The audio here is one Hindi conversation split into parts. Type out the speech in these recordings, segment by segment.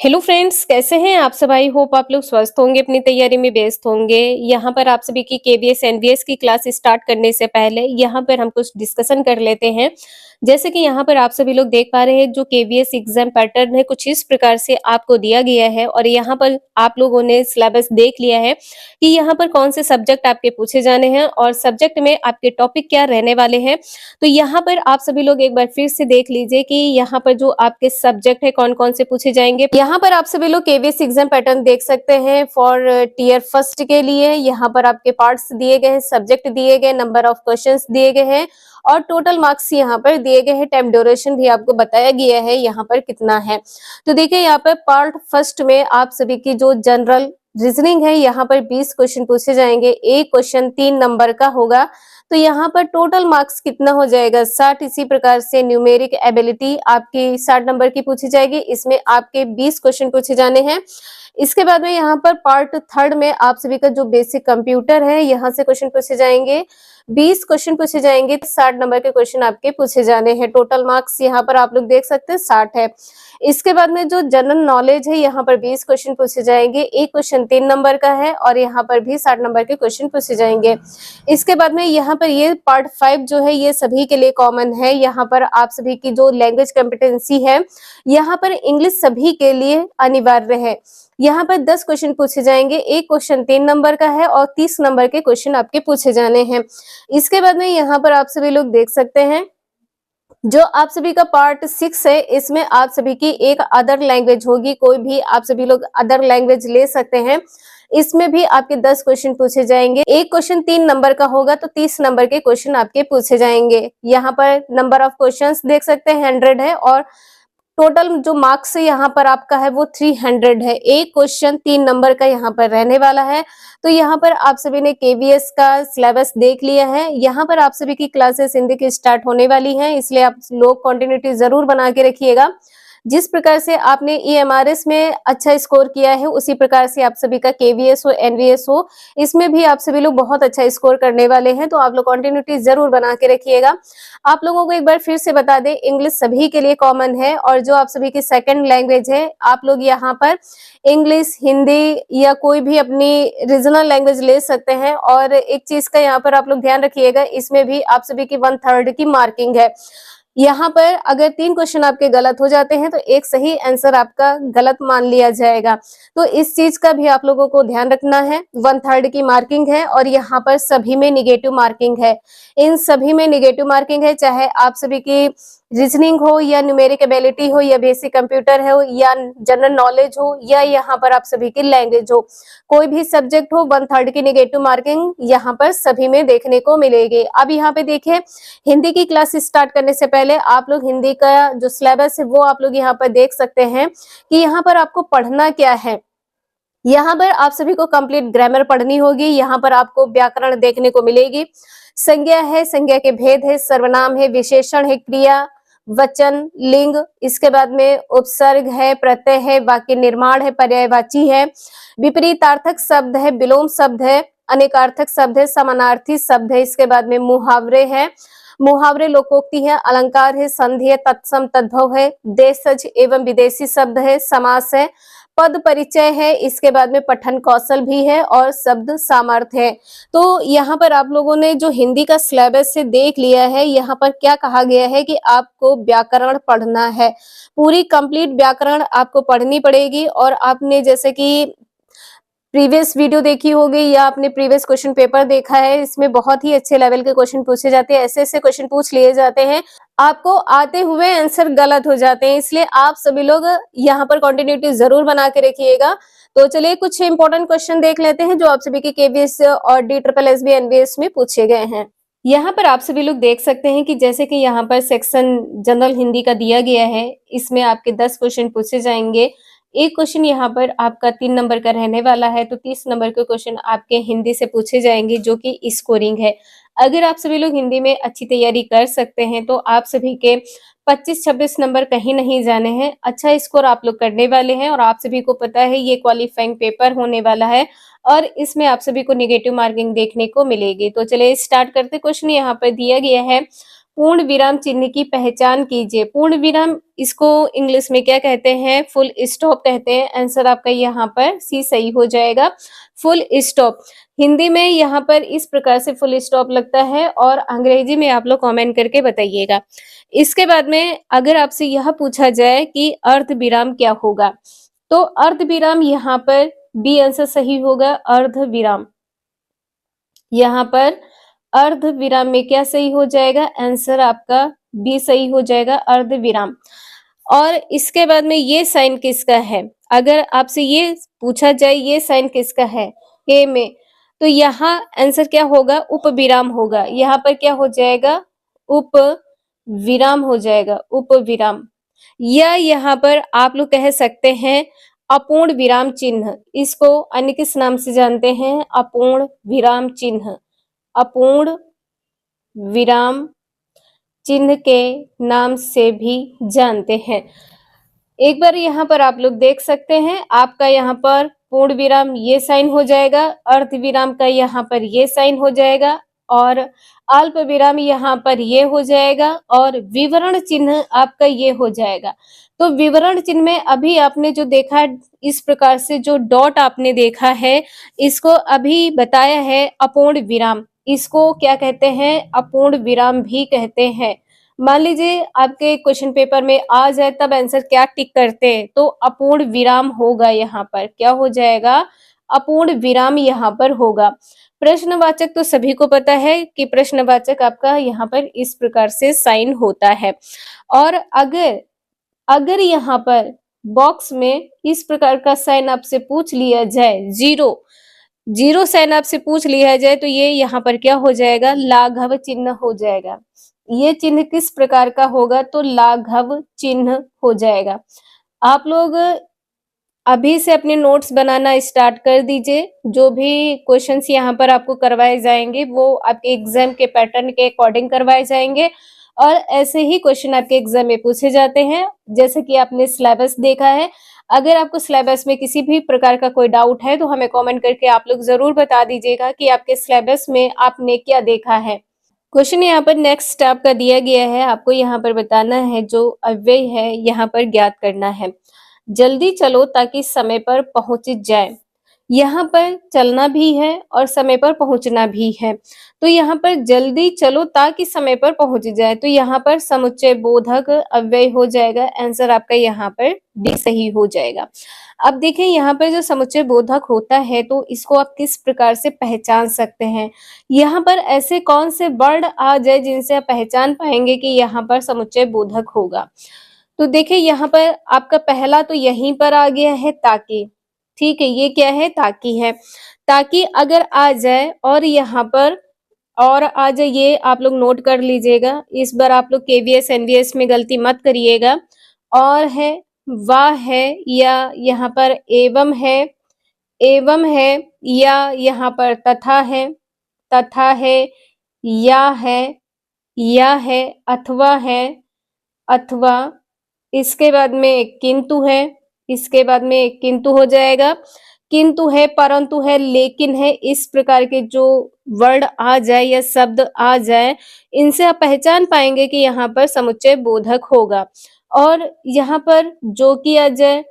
हेलो फ्रेंड्स, कैसे हैं आप सब। आई होप आप लोग स्वस्थ होंगे, अपनी तैयारी में व्यस्त होंगे। यहाँ पर आप सभी की केवीएस एनवीएस की क्लास स्टार्ट करने से पहले यहाँ पर हम कुछ डिस्कशन कर लेते हैं। जैसे कि यहाँ पर आप सभी लोग देख पा रहे हैं, जो केवीएस एग्जाम पैटर्न है कुछ इस प्रकार से आपको दिया गया है और यहाँ पर आप लोगों ने सिलेबस देख लिया है कि यहाँ पर कौन से सब्जेक्ट आपके पूछे जाने हैं और सब्जेक्ट में आपके टॉपिक क्या रहने वाले हैं। तो यहाँ पर आप सभी लोग एक बार फिर से देख लीजिए कि यहाँ पर जो आपके सब्जेक्ट है कौन कौन से पूछे जाएंगे। यहाँ पर आप सभी लोग केवीएस एग्जाम पैटर्न देख सकते हैं फॉर टीयर फर्स्ट के लिए। यहाँ पर आपके पार्ट्स दिए गए हैं, सब्जेक्ट दिए गए, नंबर ऑफ क्वेश्चंस दिए गए हैं और टोटल मार्क्स यहाँ पर दिए गए हैं। टाइम ड्यूरेशन भी आपको बताया गया है यहाँ पर कितना है। तो देखिए यहाँ पर पार्ट फर्स्ट में आप सभी की जो जनरल रीजनिंग है, यहाँ पर 20 क्वेश्चन पूछे जाएंगे। एक क्वेश्चन 3 नंबर का होगा, तो यहाँ पर टोटल मार्क्स कितना हो जाएगा 60। इसी प्रकार से न्यूमेरिक एबिलिटी आपकी 60 नंबर की पूछी जाएगी, इसमें आपके 20 क्वेश्चन पूछे जाने हैं। इसके बाद में यहाँ पर पार्ट थर्ड में आप सभी का जो बेसिक कंप्यूटर है, यहाँ से क्वेश्चन पूछे जाएंगे। 20 क्वेश्चन पूछे जाएंगे, 60 नंबर के क्वेश्चन आपके पूछे जाने हैं। टोटल मार्क्स यहाँ पर आप लोग देख सकते हैं 60 है। इसके बाद में जो जनरल नॉलेज है, यहाँ पर 20 क्वेश्चन पूछे जाएंगे। एक क्वेश्चन 3 नंबर का है और यहाँ पर भी 60 नंबर के क्वेश्चन पूछे जाएंगे। इसके बाद में यहाँ पर ये पार्ट 5 जो है ये सभी के लिए कॉमन है। यहाँ पर आप सभी की जो लैंग्वेज कॉम्पिटेंसी है, यहाँ पर इंग्लिश सभी के लिए अनिवार्य है। यहाँ पर 10 क्वेश्चन पूछे जाएंगे। एक क्वेश्चन 3 नंबर का है और 30 नंबर के क्वेश्चन आपके पूछे जाने हैं। इसके बाद में यहाँ पर आप सभी लोग देख सकते हैं, जो आप सभी का पार्ट 6 है, इसमें आप सभी की एक अदर लैंग्वेज होगी। कोई भी आप सभी लोग अदर लैंग्वेज ले सकते हैं। इसमें भी आपके 10 क्वेश्चन पूछे जाएंगे। एक क्वेश्चन 3 नंबर का होगा, तो 30 नंबर के क्वेश्चन आपके पूछे जाएंगे। यहाँ पर नंबर ऑफ क्वेश्चंस देख सकते हैं 100 है और टोटल जो मार्क्स यहाँ पर आपका है वो 300 है। एक क्वेश्चन 3 नंबर का यहाँ पर रहने वाला है। तो यहाँ पर आप सभी ने केवीएस का सिलेबस देख लिया है। यहाँ पर आप सभी की क्लासेस हिंदी की स्टार्ट होने वाली हैं, इसलिए आप लोग कंटिन्यूटी जरूर बना के रखिएगा। जिस प्रकार से आपने ईएमआरएस में अच्छा स्कोर किया है, उसी प्रकार से आप सभी का केवीएस हो, एनवीएस हो, इसमें भी आप सभी लोग बहुत अच्छा स्कोर करने वाले हैं। तो आप लोग कंटिन्यूटी जरूर बना के रखिएगा। आप लोगों को एक बार फिर से बता दें, इंग्लिश सभी के लिए कॉमन है और जो आप सभी की सेकंड लैंग्वेज है, आप लोग यहाँ पर इंग्लिश, हिंदी या कोई भी अपनी रीजनल लैंग्वेज ले सकते हैं। और एक चीज का यहाँ पर आप लोग ध्यान रखिएगा, इसमें भी आप सभी की 1/3 की मार्किंग है। यहाँ पर अगर 3 क्वेश्चन आपके गलत हो जाते हैं तो एक सही आंसर आपका गलत मान लिया जाएगा। तो इस चीज का भी आप लोगों को ध्यान रखना है। 1/3 की मार्किंग है और यहाँ पर सभी में निगेटिव मार्किंग है। इन सभी में निगेटिव मार्किंग है, चाहे आप सभी की रीजनिंग हो या न्यूमेरिक एबिलिटी हो या बेसिक कंप्यूटर हो या जनरल नॉलेज हो या यहाँ पर आप सभी की लैंग्वेज हो, कोई भी सब्जेक्ट हो, 1/3 की निगेटिव मार्किंग यहाँ पर सभी में देखने को मिलेगी। अब यहाँ पे देखिए, हिंदी की क्लास स्टार्ट करने से पहले आप लोग हिंदी का जो सिलेबस है वो आप लोग यहाँ पर देख सकते हैं कि यहाँ पर आपको पढ़ना क्या है। यहाँ पर आप सभी को कंप्लीट ग्रामर पढ़नी होगी। यहाँ पर आपको व्याकरण देखने को मिलेगी, संज्ञा है, संज्ञा के भेद है, सर्वनाम है, विशेषण है, क्रिया, वचन, लिंग, इसके बाद में उपसर्ग है, प्रत्यय है, वाक्य निर्माण है, पर्यायवाची है, विपरीतार्थक शब्द है, विलोम शब्द है, अनेकार्थक शब्द है, समानार्थी शब्द है, इसके बाद में मुहावरे है, मुहावरे लोकोक्ति है, अलंकार है, संधि है, तत्सम तद्भव है, देशज एवं विदेशी शब्द है, समास है, पद परिचय है, इसके बाद में पठन कौशल भी है और शब्द सामर्थ्य है। तो यहाँ पर आप लोगों ने जो हिंदी का सिलेबस से देख लिया है, यहाँ पर क्या कहा गया है कि आपको व्याकरण पढ़ना है। पूरी कंप्लीट व्याकरण आपको पढ़नी पड़ेगी। और आपने जैसे कि प्रीवियस वीडियो देखी होगी या आपने प्रीवियस क्वेश्चन पेपर देखा है, इसमें बहुत ही अच्छे लेवल के क्वेश्चन पूछे जाते हैं। ऐसे ऐसे क्वेश्चन पूछ लिए जाते हैं, आपको आते हुए आंसर गलत हो जाते हैं। इसलिए आप सभी लोग यहाँ पर कंटिन्यूटी जरूर बना के रखिएगा। तो चलिए कुछ इंपॉर्टेंट क्वेश्चन देख लेते हैं जो आप सभी के केवीएस और DSSB एनवीएस में पूछे गए हैं। यहाँ पर आप सभी लोग देख सकते हैं कि जैसे कि यहाँ पर सेक्शन जनरल हिंदी का दिया गया है, इसमें आपके 10 क्वेश्चन पूछे जाएंगे। एक क्वेश्चन यहाँ पर आपका 3 नंबर का रहने वाला है, तो 30 नंबर के क्वेश्चन आपके हिंदी से पूछे जाएंगे, जो कि स्कोरिंग है। अगर आप सभी लोग हिंदी में अच्छी तैयारी कर सकते हैं तो आप सभी के 25-26 नंबर कहीं नहीं जाने हैं, अच्छा स्कोर आप लोग करने वाले हैं। और आप सभी को पता है ये क्वालिफाइंग पेपर होने वाला है और इसमें आप सभी को नेगेटिव मार्किंग देखने को मिलेगी। तो चलिए स्टार्ट करते। क्वेश्चन यहाँ पर दिया गया है, पूर्ण विराम चिन्ह की पहचान कीजिए। पूर्ण विराम इसको इंग्लिश में क्या कहते हैं? फुल स्टॉप कहते हैं। आंसर आपका यहाँ पर सी सही हो जाएगा, फुल स्टॉप। हिंदी में यहाँ पर इस प्रकार से फुल स्टॉप लगता है और अंग्रेजी में आप लोग कमेंट करके बताइएगा। इसके बाद में अगर आपसे यह पूछा जाए कि अर्ध विराम क्या होगा, तो अर्ध विराम यहाँ पर बी आंसर सही होगा, अर्ध विराम। यहाँ पर अर्ध विराम में क्या सही हो जाएगा? आंसर आपका बी सही हो जाएगा, अर्ध विराम। और इसके बाद में ये साइन किसका है? अगर आपसे ये पूछा जाए ये साइन किसका है ए में, तो यहाँ आंसर क्या होगा? उप विराम होगा। यहाँ पर क्या हो जाएगा? उप विराम हो जाएगा, उप विराम। या यहाँ पर आप लोग कह सकते हैं अपूर्ण विराम चिन्ह, इसको अन्य किस नाम से जानते हैं? अपूर्ण विराम चिन्ह, अपूर्ण विराम चिन्ह के नाम से भी जानते हैं। एक बार यहाँ पर आप लोग देख सकते हैं, आपका यहाँ पर पूर्ण विराम ये साइन हो जाएगा, अर्ध विराम का यहाँ पर ये साइन हो जाएगा और अल्प विराम यहाँ पर ये हो जाएगा और विवरण चिन्ह आपका ये हो जाएगा। तो विवरण चिन्ह में अभी आपने जो देखा है इस प्रकार से जो डॉट आपने देखा है, इसको अभी बताया है अपूर्ण विराम। इसको क्या कहते हैं? अपूर्ण विराम भी कहते हैं। मान लीजिए आपके क्वेश्चन पेपर में आ जाए तब आंसर क्या टिक करते हैं, तो अपूर्ण विराम होगा। यहाँ पर क्या हो जाएगा? अपूर्ण विराम यहाँ पर होगा। प्रश्नवाचक तो सभी को पता है कि प्रश्नवाचक आपका यहाँ पर इस प्रकार से साइन होता है। और अगर यहाँ पर बॉक्स में इस प्रकार का साइन आपसे पूछ लिया जाए, जीरो साइन आपसे पूछ लिया जाए, तो ये यहाँ पर क्या हो जाएगा? लाघव चिन्ह हो जाएगा। ये चिन्ह किस प्रकार का होगा? तो लाघव चिन्ह हो जाएगा। आप लोग अभी से अपने नोट्स बनाना स्टार्ट कर दीजिए। जो भी क्वेश्चंस यहाँ पर आपको करवाए जाएंगे वो आपके एग्जाम के पैटर्न के अकॉर्डिंग करवाए जाएंगे और ऐसे ही क्वेश्चन आपके एग्जाम में पूछे जाते हैं। जैसे कि आपने सिलेबस देखा है, अगर आपको सिलेबस में किसी भी प्रकार का कोई डाउट है तो हमें कमेंट करके आप लोग जरूर बता दीजिएगा कि आपके सिलेबस में आपने क्या देखा है। क्वेश्चन यहाँ पर नेक्स्ट आपका दिया गया है, आपको यहाँ पर बताना है जो अव्यय है यहाँ पर ज्ञात करना है। जल्दी चलो ताकि समय पर पहुंच जाए। यहाँ पर चलना भी है और समय पर पहुंचना भी है। तो यहाँ पर जल्दी चलो ताकि समय पर पहुंच जाए, तो यहाँ पर समुच्चय बोधक अव्यय हो जाएगा। आंसर आपका यहाँ पर डी सही हो जाएगा। अब देखें यहाँ पर जो समुच्चय बोधक होता है तो इसको आप किस प्रकार से पहचान सकते हैं? यहाँ पर ऐसे कौन से वर्ड आ जाए जिनसे आप पहचान पाएंगे कि यहाँ पर समुच्चय बोधक होगा? तो देखिए यहाँ पर आपका पहला तो यहीं पर आ गया है ताकि। ठीक है, ये क्या है? ताकि है। ताकि अगर आ जाए और यहाँ पर और आ जाए, ये आप लोग नोट कर लीजिएगा। इस बार आप लोग केवीएस एनवीएस में गलती मत करिएगा। और है, वाह है, या यहाँ पर एवं है, या यहाँ पर तथा है, या है, अथवा। इसके बाद में किंतु है, इसके बाद में किंतु हो जाएगा। किंतु है, परंतु है, लेकिन है, इस प्रकार के जो वर्ड आ जाए या शब्द आ जाए, इनसे आप पहचान पाएंगे कि यहाँ पर समुच्चय बोधक होगा। और यहाँ पर जो कि आ जाए,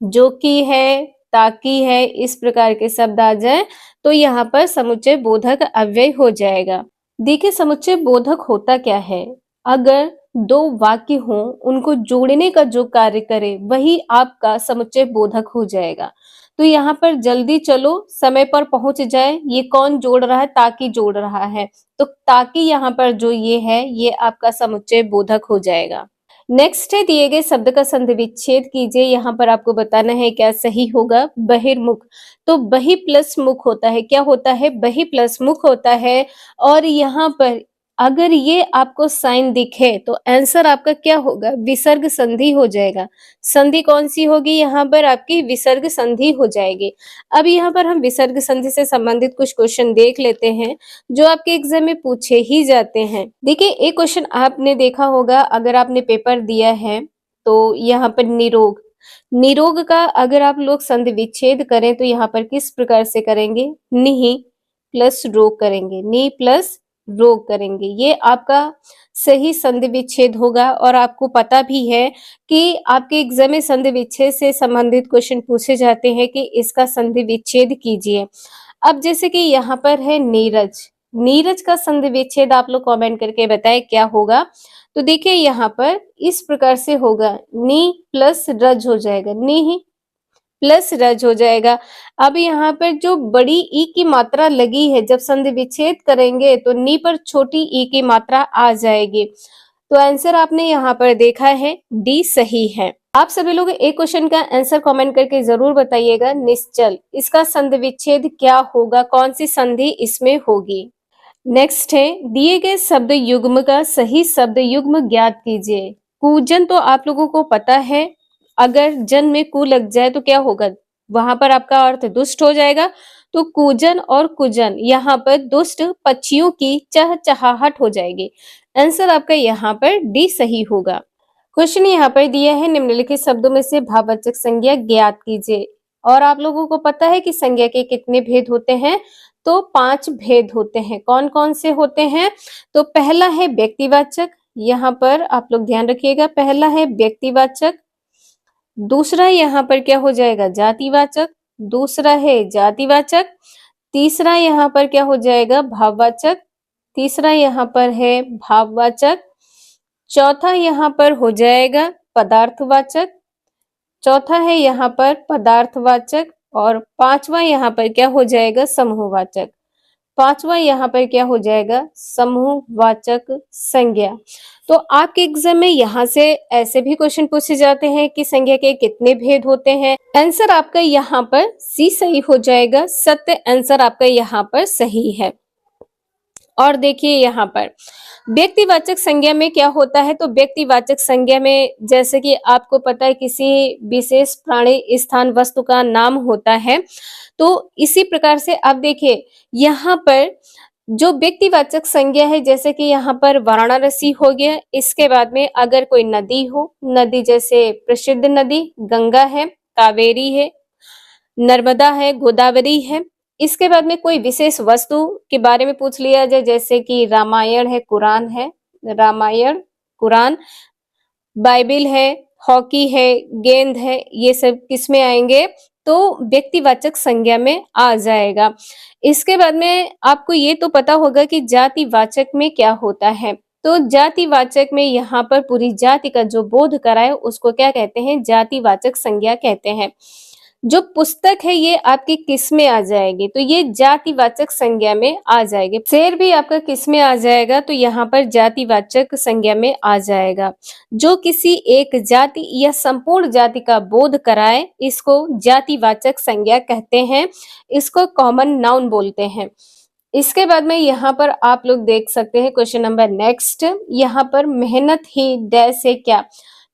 जो कि है, ताकि है, इस प्रकार के शब्द आ जाए तो यहाँ पर समुच्चय बोधक अव्यय हो जाएगा। देखिए समुच्चय बोधक होता क्या है? अगर दो वाक्य हों, उनको जोड़ने का जो कार्य करे वही आपका समुच्चय बोधक हो जाएगा। तो यहाँ पर जल्दी चलो समय पर पहुंच जाए, ये कौन जोड़ रहा है? ताकि जोड़ रहा है। तो ताकि यहाँ पर जो ये है ये आपका समुच्चय बोधक हो जाएगा। नेक्स्ट है, दिए गए शब्द का संधि विच्छेद कीजिए। यहाँ पर आपको बताना है क्या सही होगा। बहिर्मुख, तो बहि प्लस मुख होता है। क्या होता है? बहि प्लस मुख होता है। और यहाँ पर अगर ये आपको साइन दिखे तो आंसर आपका क्या होगा? विसर्ग संधि हो जाएगा। संधि कौन सी होगी? यहाँ पर आपकी विसर्ग संधि हो जाएगी। अब यहाँ पर हम विसर्ग संधि से संबंधित कुछ क्वेश्चन देख लेते हैं जो आपके एग्जाम में पूछे ही जाते हैं। देखिए एक क्वेश्चन आपने देखा होगा, अगर आपने पेपर दिया है तो यहाँ पर निरोग का अगर आप लोग संधि विच्छेद करें तो यहाँ पर किस प्रकार से करेंगे? नि प्लस रोग करेंगे, नि प्लस रोग करेंगे। ये आपका सही संधि विच्छेद होगा और आपको पता भी है कि आपके एग्जाम में संधि विच्छेद से संबंधित क्वेश्चन पूछे जाते हैं कि इसका संधि विच्छेद कीजिए। अब जैसे कि यहाँ पर है नीरज, नीरज का संधि विच्छेद आप लोग कमेंट करके बताएं क्या होगा। तो देखिए यहाँ पर इस प्रकार से होगा, नी प्लस रज हो जाएगा, नी ही प्लस रज हो जाएगा। अब यहाँ पर जो बड़ी ई की मात्रा लगी है, जब संधि विच्छेद करेंगे तो नी पर छोटी ई की मात्रा आ जाएगी। तो आंसर आपने यहाँ पर देखा है, डी सही है। आप सभी लोग एक क्वेश्चन का आंसर कमेंट करके जरूर बताइएगा। निश्चल, इसका संधि विच्छेद क्या होगा, कौन सी संधि इसमें होगी। नेक्स्ट है, दिए गए शब्द युग्म का सही शब्द युग्म ज्ञात कीजिए। कूजन तो आप लोगों को पता है, अगर जन में कु लग जाए तो क्या होगा, वहां पर आपका अर्थ दुष्ट हो जाएगा। तो कूजन और कुजन, यहाँ पर दुष्ट पक्षियों की चहचहाहट हो जाएगी। आंसर आपका यहाँ पर डी सही होगा। क्वेश्चन यहाँ पर दिया है, निम्नलिखित शब्दों में से भाववाचक संज्ञा ज्ञात कीजिए। और आप लोगों को पता है कि संज्ञा के कितने भेद होते हैं, तो 5 भेद होते हैं। कौन कौन से होते हैं, तो पहला है व्यक्तिवाचक, यहाँ पर आप लोग ध्यान रखिएगा, पहला है व्यक्तिवाचक। दूसरा यहाँ पर क्या हो जाएगा, जातिवाचक। दूसरा है जातिवाचक। तीसरा यहाँ पर क्या हो जाएगा, भाववाचक। तीसरा यहाँ पर है भाववाचक। चौथा यहाँ पर हो जाएगा पदार्थवाचक। चौथा है यहाँ पर पदार्थवाचक। और पांचवा यहाँ पर क्या हो जाएगा, समूहवाचक। पांचवा यहाँ पर क्या हो जाएगा, समूहवाचक संज्ञा। तो आपके एग्जाम में यहाँ से ऐसे भी क्वेश्चन पूछे जाते हैं कि संज्ञा के कितने भेद होते हैं। आंसर आपका यहाँ पर सी सही हो जाएगा, सत्य आंसर आपका यहाँ पर सही है। और देखिए यहाँ पर व्यक्तिवाचक संज्ञा में क्या होता है, तो व्यक्तिवाचक संज्ञा में जैसे कि आपको पता है किसी विशेष प्राणी, स्थान, वस्तु का नाम होता है, तो इसी प्रकार से आप देखिए यहाँ पर जो व्यक्तिवाचक संज्ञा है, जैसे कि यहाँ पर वाराणसी हो गया। इसके बाद में अगर कोई नदी हो, नदी जैसे प्रसिद्ध नदी गंगा है, कावेरी है, नर्मदा है, गोदावरी है। इसके बाद में कोई विशेष वस्तु के बारे में पूछ लिया जाए, जैसे कि रामायण है, कुरान है, रामायण, कुरान, बाइबिल है, हॉकी है, गेंद है, ये सब किसमें आएंगे, तो व्यक्तिवाचक संज्ञा में आ जाएगा। इसके बाद में आपको ये तो पता होगा कि जातिवाचक में क्या होता है। तो जातिवाचक में यहाँ पर पूरी जाति का जो बोध कराए उसको क्या कहते हैं, जातिवाचक संज्ञा कहते हैं। जो पुस्तक है ये आपकी किस में आ जाएगी, तो ये जातिवाचक संज्ञा में आ जाएगी। शेर भी आपका किस में आ जाएगा, तो यहाँ पर जातिवाचक संज्ञा में आ जाएगा। जो किसी एक जाति या संपूर्ण जाति का बोध कराए इसको जातिवाचक संज्ञा कहते हैं, इसको कॉमन नाउन बोलते हैं। इसके बाद में यहाँ पर आप लोग देख सकते हैं क्वेश्चन नंबर नेक्स्ट, यहाँ पर मेहनत ही डैश है क्या,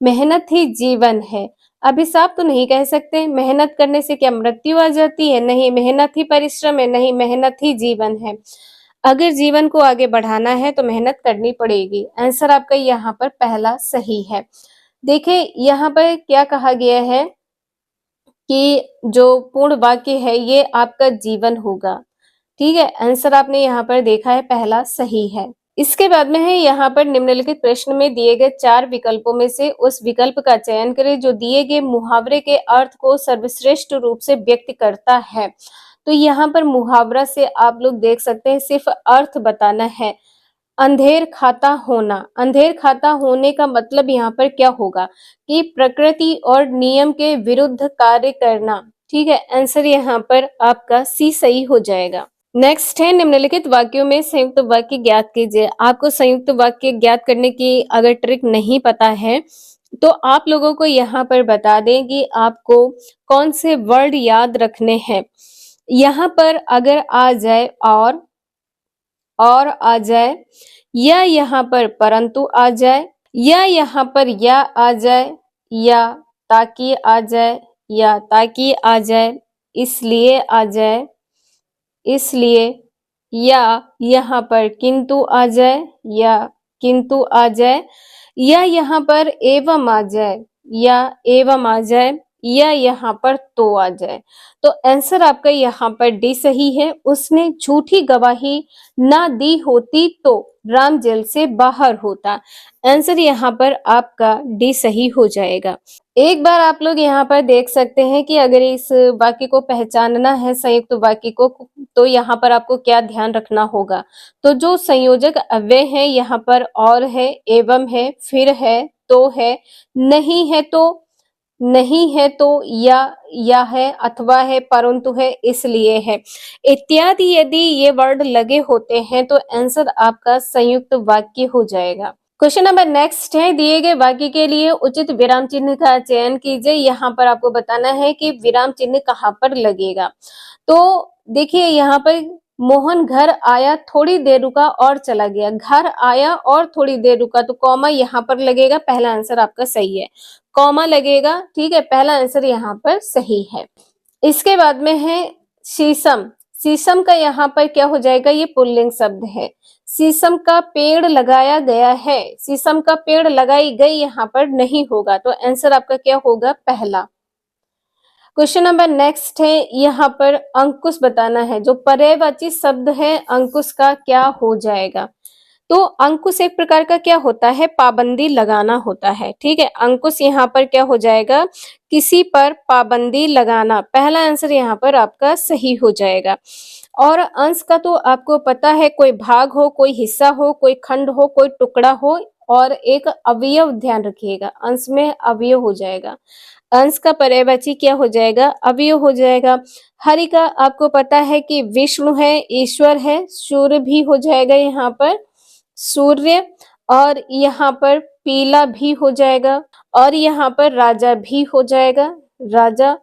मेहनत ही जीवन है। अभिशाप तो नहीं कह सकते, मेहनत करने से क्या मृत्यु आ जाती है, नहीं, मेहनत ही परिश्रम है, नहीं, मेहनत ही जीवन है। अगर जीवन को आगे बढ़ाना है तो मेहनत करनी पड़ेगी। आंसर आपका यहाँ पर पहला सही है। देखिए यहाँ पर क्या कहा गया है कि जो पूर्ण वाक्य है ये आपका जीवन होगा। ठीक है, आंसर आपने यहाँ पर देखा है, पहला सही है। इसके बाद में है यहाँ पर निम्नलिखित प्रश्न में दिए गए 4 विकल्पों में से उस विकल्प का चयन करें जो दिए गए मुहावरे के अर्थ को सर्वश्रेष्ठ रूप से व्यक्त करता है। तो यहाँ पर मुहावरा से आप लोग देख सकते हैं सिर्फ अर्थ बताना है। अंधेर खाता होना, अंधेर खाता होने का मतलब यहाँ पर क्या होगा कि प्रकृति और नियम के विरुद्ध कार्य करना। ठीक है, आंसर यहाँ पर आपका सी सही हो जाएगा। नेक्स्ट है, निम्नलिखित वाक्यों में संयुक्त वाक्य ज्ञात कीजिए। आपको संयुक्त वाक्य ज्ञात करने की अगर ट्रिक नहीं पता है तो आप लोगों को यहाँ पर बता दें कि आपको कौन से वर्ड याद रखने हैं। यहाँ पर अगर आ जाए और आ जाए, या यहाँ पर परंतु आ जाए, या यहाँ पर या आ जाए, या ताकि आ जाए, या ताकि आ जाए, इसलिए आ जाए, इसलिए, या यहाँ पर किंतु आ जाए, या किंतु आ जाए, या यहाँ पर एवं आ जाए, या एवं आ जाए, या यहाँ पर तो आ जाए। तो आंसर आपका यहाँ पर डी सही है। उसने झूठी गवाही ना दी होती तो राम जेल से बाहर होता। आंसर यहाँ पर आपका डी सही हो जाएगा। एक बार आप लोग यहाँ पर देख सकते हैं कि अगर इस वाक्य को पहचानना है संयुक्त वाक्य को, तो यहाँ पर आपको क्या ध्यान रखना होगा। तो जो संयोजक अव्यय है यहाँ पर और है, एवं है, फिर है, तो है, नहीं है तो, नहीं है तो, या है, अथवा है, परंतु है, इसलिए है, इत्यादि यदि ये वर्ड लगे होते हैं तो आंसर आपका संयुक्त वाक्य हो जाएगा। क्वेश्चन नंबर नेक्स्ट है, दिए गए वाक्य के लिए उचित विराम चिन्ह का चयन कीजिए। यहाँ पर आपको बताना है कि विराम चिन्ह कहाँ पर लगेगा। तो देखिए यहाँ पर मोहन घर आया, थोड़ी देर रुका और चला गया। घर आया और थोड़ी देर रुका, तो कॉमा यहाँ पर लगेगा। पहला आंसर आपका सही है, कॉमा लगेगा। ठीक है, पहला आंसर यहाँ पर सही है। इसके बाद में है शीशम। शीशम का यहाँ पर क्या हो जाएगा, ये पुल्लिंग शब्द है। शीशम का पेड़ लगाया गया है, शीशम का पेड़ लगाई गई यहाँ पर नहीं होगा, तो आंसर आपका क्या होगा, पहला। क्वेश्चन नंबर नेक्स्ट है, यहाँ पर अंकुश बताना है। जो पर्यायवाची शब्द है अंकुश का क्या हो जाएगा। तो अंकुश एक प्रकार का क्या होता है, पाबंदी लगाना होता है। ठीक है, अंकुश यहाँ पर क्या हो जाएगा, किसी पर पाबंदी लगाना। पहला आंसर यहाँ पर आपका सही हो जाएगा। और अंश का तो आपको पता है, कोई भाग हो, कोई हिस्सा हो, कोई खंड हो, कोई टुकड़ा हो और एक अवयव, ध्यान रखिएगा अंश में अवयव हो जाएगा। अंश का पर्यायवाची क्या हो जाएगा, अवयव हो जाएगा। हरि का आपको पता है कि विष्णु है, ईश्वर है, सूर्य भी हो जाएगा यहाँ पर, सूर्य। और यहाँ पर पीला भी हो जाएगा और यहाँ पर राजा भी हो जाएगा, राजा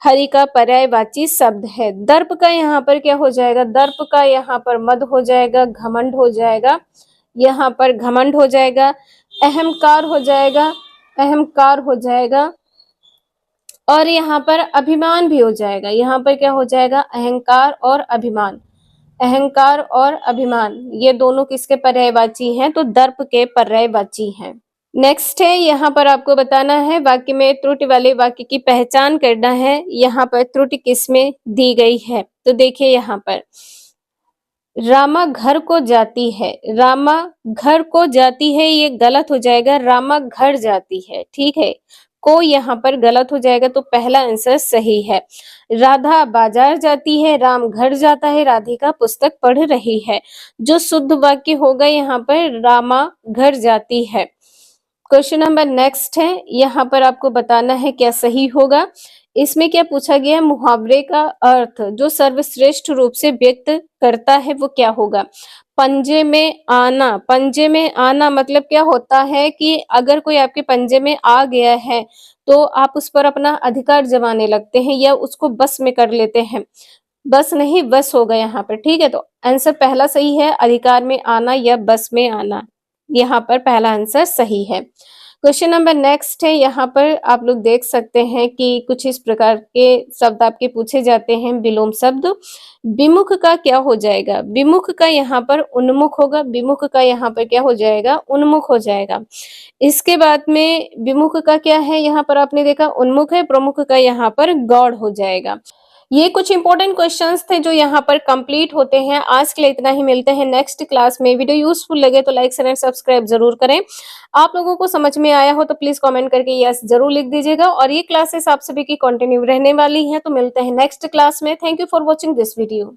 हरि का पर्यायवाची शब्द है। दर्प का यहाँ पर क्या हो जाएगा, दर्प का यहाँ पर मद हो जाएगा, घमंड हो जाएगा, यहाँ पर घमंड हो जाएगा। अहंकार हो जाएगा, अहंकार हो जाएगा। और यहाँ पर अभिमान भी हो जाएगा। यहाँ पर क्या हो जाएगा, अहंकार और अभिमान। अहंकार और अभिमान ये दोनों किसके पर्यायवाची हैं, तो दर्प के पर्यायवाची हैं। नेक्स्ट है, यहाँ पर आपको बताना है वाक्य में त्रुटि वाले वाक्य की पहचान करना है। यहाँ पर त्रुटि किसमें दी गई है, तो देखिए यहाँ पर रामा घर को जाती है, रामा घर को जाती है, ये गलत हो जाएगा, रामा घर जाती है। ठीक है, को यहाँ पर गलत हो जाएगा, तो पहला आंसर सही है। राधा बाजार जाती है, राम घर जाता है, राधिका पुस्तक पढ़ रही है। जो शुद्ध वाक्य होगा यहाँ पर रामा घर जाती है। क्वेश्चन नंबर नेक्स्ट है, यहाँ पर आपको बताना है क्या सही होगा। इसमें क्या पूछा गया है, मुहावरे का अर्थ जो सर्वश्रेष्ठ रूप से व्यक्त करता है वो क्या होगा। पंजे में आना, पंजे में आना मतलब क्या होता है कि अगर कोई आपके पंजे में आ गया है तो आप उस पर अपना अधिकार जमाने लगते हैं या उसको बस में कर लेते हैं। बस नहीं, बस होगा यहाँ पर। ठीक है, तो आंसर पहला सही है, अधिकार में आना या बस में आना। यहाँ पर पहला आंसर सही है। क्वेश्चन नंबर नेक्स्ट है, यहाँ पर आप लोग देख सकते हैं कि कुछ इस प्रकार के शब्द आपके पूछे जाते हैं। विलोम शब्द, विमुख का क्या हो जाएगा, विमुख का यहाँ पर उन्मुख होगा, विमुख का यहाँ पर क्या हो जाएगा, उन्मुख हो जाएगा। इसके बाद में विमुख का क्या है, यहाँ पर आपने देखा उन्मुख है, प्रमुख का यहाँ पर गौड़ हो जाएगा। ये कुछ इंपॉर्टेंट क्वेश्चंस थे जो यहाँ पर कंप्लीट होते हैं। आज के लिए इतना ही, मिलते हैं नेक्स्ट क्लास में। वीडियो यूजफुल लगे तो लाइक शेयर एंड सब्सक्राइब जरूर करें। आप लोगों को समझ में आया हो तो प्लीज कमेंट करके यस जरूर लिख दीजिएगा। और ये क्लासेस आप सभी की कंटिन्यू रहने वाली हैं, तो मिलते हैं नेक्स्ट क्लास में। Thank you for watching this video.